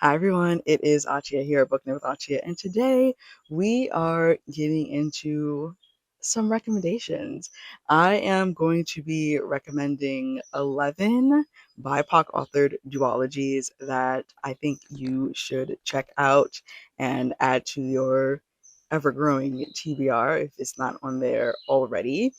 Hi everyone, it is Achia here at Book Night with Achia, and today we are getting into some recommendations. I am going to be recommending 11 BIPOC-authored duologies that I think you should check out and add to your ever-growing TBR if it's not on there already.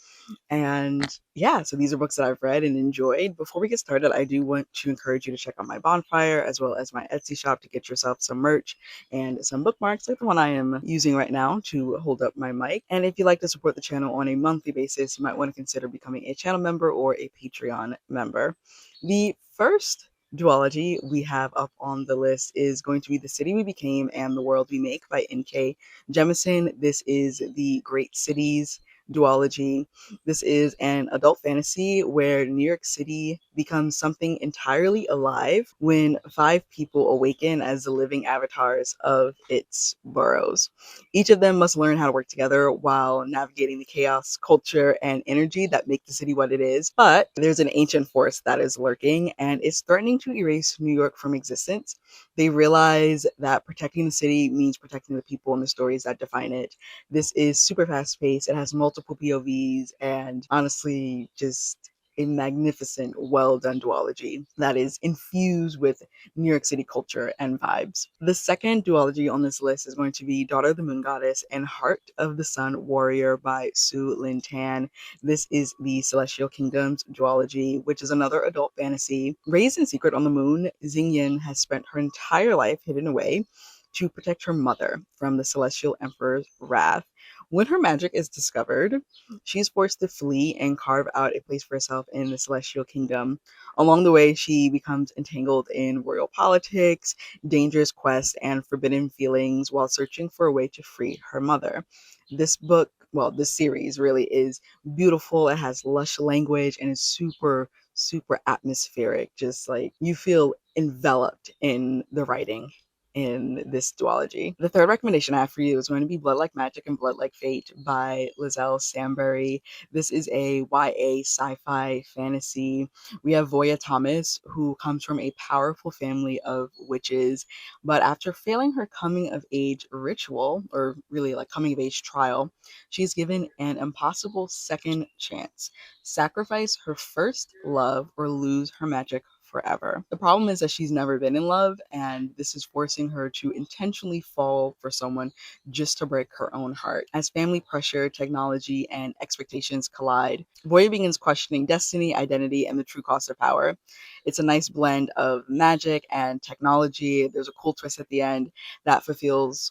And yeah, so these are books that I've read and enjoyed. Before we get started, I do want to encourage you to check out my bonfire as well as my Etsy shop to get yourself some merch and some bookmarks like the one I am using right now to hold up my mic. And if you'd like to support the channel on a monthly basis, you might want to consider becoming a channel member or a Patreon member. The first duology we have up on the list is going to be The City We Became and the World We Make by N.K. Jemisin. This is the Great Cities duology. This is an adult fantasy where New York City becomes something entirely alive when 5 people awaken as the living avatars of its boroughs. Each of them must learn how to work together while navigating the chaos, culture, and energy that make the city what it is. But there's an ancient force that is lurking and is threatening to erase New York from existence. They realize that protecting the city means protecting the people and the stories that define it. This is super fast paced. It has multiple POVs and honestly just a magnificent, well done duology that is infused with New York City culture and vibes. The second duology on this list is going to be Daughter of the Moon Goddess and Heart of the Sun Warrior by Su Lin Tan. This is the Celestial Kingdoms duology, which is another adult fantasy. Raised in secret on the moon, Xingyin has spent her entire life hidden away to protect her mother from the Celestial Emperor's wrath. When her magic is discovered, she's forced to flee and carve out a place for herself in the Celestial Kingdom. Along the way, she becomes entangled in royal politics, dangerous quests, and forbidden feelings while searching for a way to free her mother. This book, well, this series really is beautiful. It has lush language and is super, super atmospheric. Just like you feel enveloped in the writing in this duology. The third recommendation I have for you is going to be Blood Like Magic and Blood Like Fate by Lizelle Sambury. This is a YA sci-fi fantasy. We have Voya Thomas, who comes from a powerful family of witches, but after failing her coming of age ritual, or really like coming of age trial, she's given an impossible second chance. Sacrifice her first love or lose her magic forever. The problem is that she's never been in love, and this is forcing her to intentionally fall for someone just to break her own heart. As family pressure, technology, and expectations collide, Voya begins questioning destiny, identity, and the true cost of power. It's a nice blend of magic and technology. There's a cool twist at the end that feels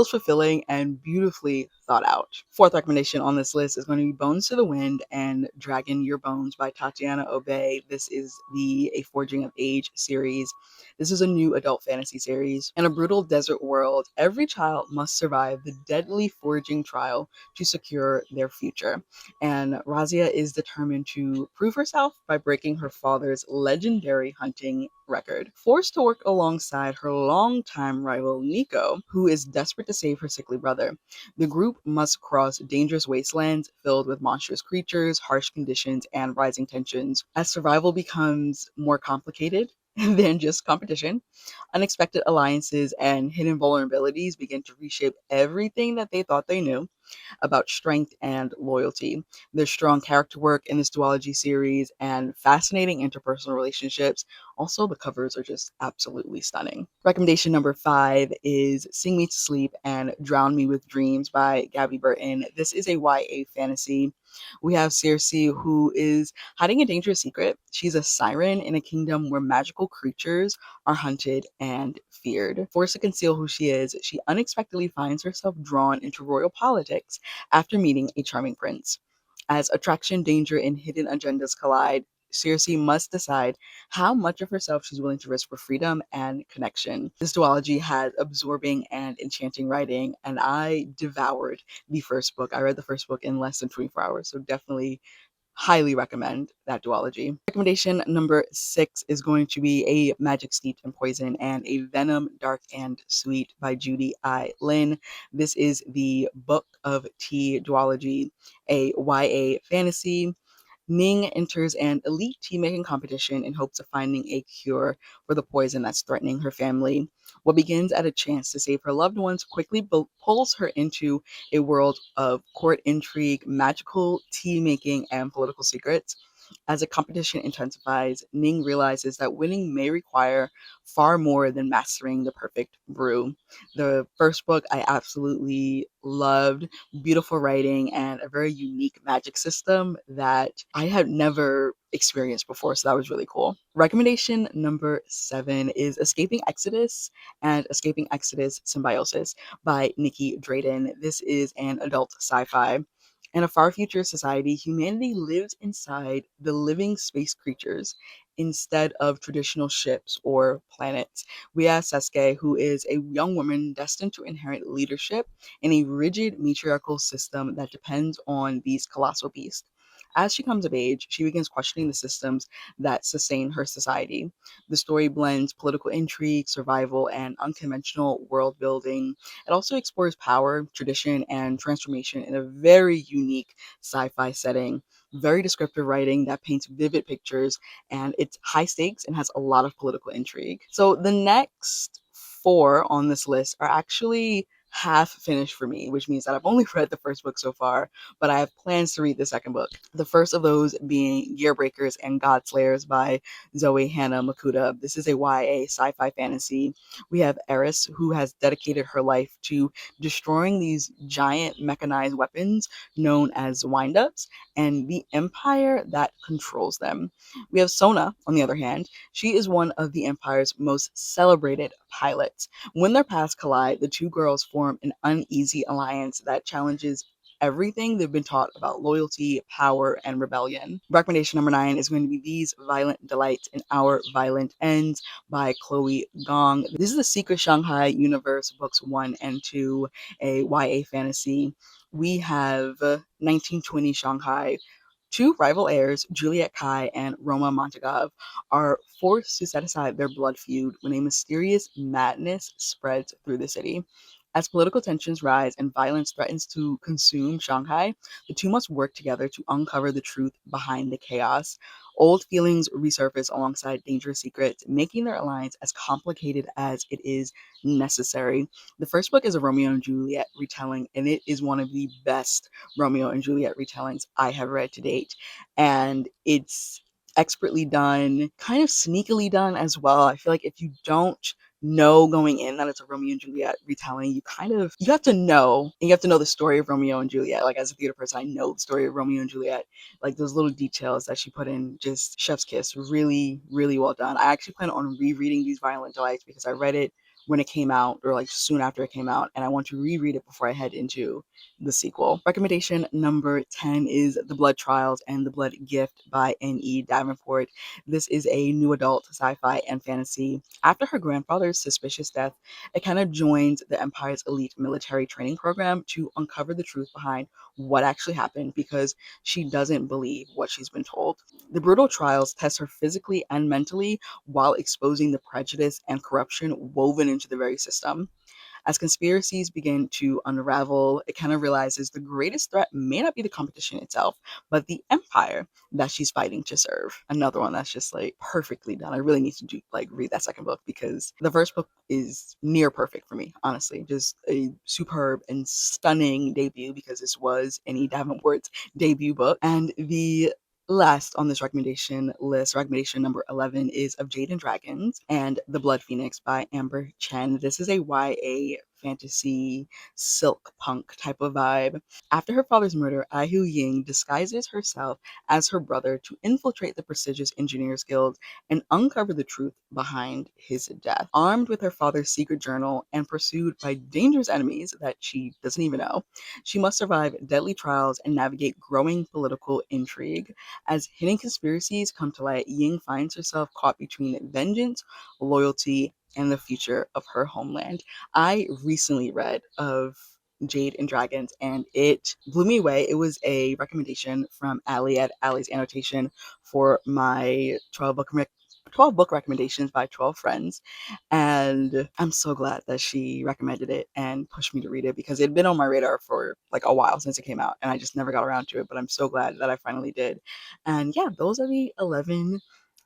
fulfilling and beautifully thought out. Fourth recommendation on this list is going to be Bones to the Wind and Dragon Your Bones by Tatiana Obey. This is the A Forging of Age series. This is a new adult fantasy series. In a brutal desert world, every child must survive the deadly forging trial to secure their future. And Razia is determined to prove herself by breaking her father's legendary hunting record. Forced to work alongside her longtime rival Nico, who is desperate to save her sickly brother, the group must cross dangerous wastelands filled with monstrous creatures, harsh conditions, and rising tensions. As survival becomes more complicated than just competition, unexpected alliances and hidden vulnerabilities begin to reshape everything that they thought they knew about strength and loyalty. There's strong character work in this duology series and fascinating interpersonal relationships. Also, the covers are just absolutely stunning. Recommendation number 5 is Sing Me to Sleep and Drown Me with Dreams by Gabby Burton. This is a YA fantasy. We have Circe, who is hiding a dangerous secret. She's a siren in a kingdom where magical creatures are hunted and feared. Forced to conceal who she is, she unexpectedly finds herself drawn into royal politics after meeting a charming prince. As attraction, danger, and hidden agendas collide, Circe must decide how much of herself she's willing to risk for freedom and connection. This duology has absorbing and enchanting writing, and I devoured the first book. I read the first book in less than 24 hours, so definitely Highly recommend that duology. Recommendation number 6 is going to be A Magic Steeped in Poison and A Venom Dark and Sweet by Judy I. Lin. This is the Book of Tea duology, a YA fantasy. Ning enters an elite tea making competition in hopes of finding a cure for the poison that's threatening her family. What begins at a chance to save her loved ones quickly pulls her into a world of court intrigue, magical tea making, and political secrets. As the competition intensifies, Ning realizes that winning may require far more than mastering the perfect brew. The first book I absolutely loved. Beautiful writing and a very unique magic system that I had never experienced before, so that was really cool. Recommendation number 7 is Escaping Exodus and Escaping Exodus Symbiosis by Nikki Drayden. This is an adult sci-fi. In a far future society, humanity lives inside the living space creatures instead of traditional ships or planets. We have Sesuke, who is a young woman destined to inherit leadership in a rigid matriarchal system that depends on these colossal beasts. As she comes of age, she begins questioning the systems that sustain her society. The story blends political intrigue, survival, and unconventional world building. It also explores power, tradition, and transformation in a very unique sci fi setting. Very descriptive writing that paints vivid pictures, and it's high stakes and has a lot of political intrigue. So the next 4 on this list are actually half finished for me, which means that I've only read the first book so far, but I have plans to read the second book. The first of those being Gearbreakers and Godslayers by Zoe Hannah Makuta. This is a YA sci-fi fantasy. We have Eris, who has dedicated her life to destroying these giant mechanized weapons known as windups and the empire that controls them. We have Sona, on the other hand. She is one of the Empire's most celebrated pilots. When their paths collide, the two girls form an uneasy alliance that challenges everything they've been taught about loyalty, power, and rebellion. Recommendation number 9 is going to be These Violent Delights and Our Violent Ends by Chloe Gong. This is the Secret Shanghai Universe, books 1 and 2, a YA fantasy. We have 1920 Shanghai. Two rival heirs, Juliet Kai and Roma Montagov, are forced to set aside their blood feud when a mysterious madness spreads through the city. As political tensions rise and violence threatens to consume Shanghai, the two must work together to uncover the truth behind the chaos. Old feelings resurface alongside dangerous secrets, making their alliance as complicated as it is necessary. The first book is a Romeo and Juliet retelling, and it is one of the best Romeo and Juliet retellings I have read to date. And it's expertly done, kind of sneakily done as well. I feel like if you don't know going in that it's a Romeo and Juliet retelling, you have to know, and you have to know the story of Romeo and Juliet. Like, as a theater person, I know the story of Romeo and Juliet. Like, those little details that she put in, just chef's kiss. Really, really well done. I actually plan on rereading These Violent Delights because I read it when it came out, or like soon after it came out, and I want to reread it before I head into the sequel. Recommendation number 10 is The Blood Trials and the Blood Gift by N.E. Davenport. This is a new adult sci-fi and fantasy. After her grandfather's suspicious death, it kind of joins the Empire's elite military training program to uncover the truth behind what actually happened because she doesn't believe what she's been told. The brutal trials test her physically and mentally while exposing the prejudice and corruption woven into the very system. As conspiracies begin to unravel, it kind of realizes the greatest threat may not be the competition itself, but the empire that she's fighting to serve. Another one that's just like perfectly done. I really need to read that second book because the first book is near perfect for me, honestly. Just a superb and stunning debut because this was N.E. Davenport's debut book. And the last on this recommendation list, recommendation number 11, is Of Jade and Dragons and The Blood Phoenix by Amber Chen. This is a YA fantasy silk punk type of vibe. After her father's murder, Ahu Ying disguises herself as her brother to infiltrate the prestigious Engineers Guild and uncover the truth behind his death. Armed with her father's secret journal and pursued by dangerous enemies that she doesn't even know, she must survive deadly trials and navigate growing political intrigue. As hidden conspiracies come to light, Ying finds herself caught between vengeance, loyalty, and the future of her homeland. I recently read Of Jade and Dragons, and it blew me away. It was a recommendation from Allie at Allie's Annotation for my 12 book recommendations by 12 friends. And I'm so glad that she recommended it and pushed me to read it because it had been on my radar for like a while since it came out and I just never got around to it. But I'm so glad that I finally did. And yeah, those are the 11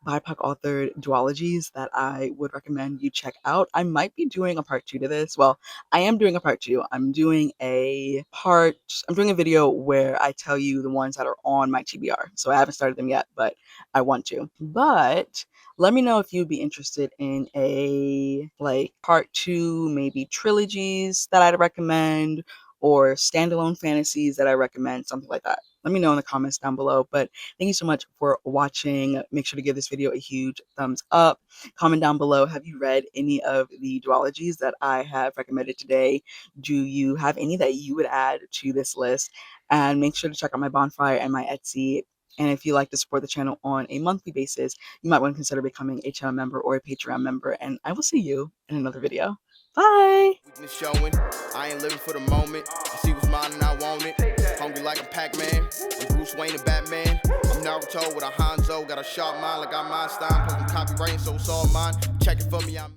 BIPOC-authored duologies that I would recommend you check out. I might be doing a part 2 to this. Well, I am doing a part 2. I'm doing a video where I tell you the ones that are on my TBR. So I haven't started them yet, but I want to. But let me know if you'd be interested in a like part 2, maybe trilogies that I'd recommend or standalone fantasies that I recommend, something like that. Let me know in the comments down below. But thank you so much for watching. Make sure to give this video a huge thumbs up. Comment down below, have you read any of the duologies that I have recommended today? Do you have any that you would add to this list? And make sure to check out my Bonfire and my Etsy. And if you like to support the channel on a monthly basis, you might want to consider becoming a channel member or a Patreon member. And I will see you in another video. Bye! Weakness showing, I ain't living for the moment. I see what's mine and I want it. Hungry like a Pac-Man. I'm Bruce Wayne and Batman. I'm Naruto with a Hanzo. Got a sharp mind like I'm Einstein. Plus I'm copywriting, so it's all mine. Check it for me, I'm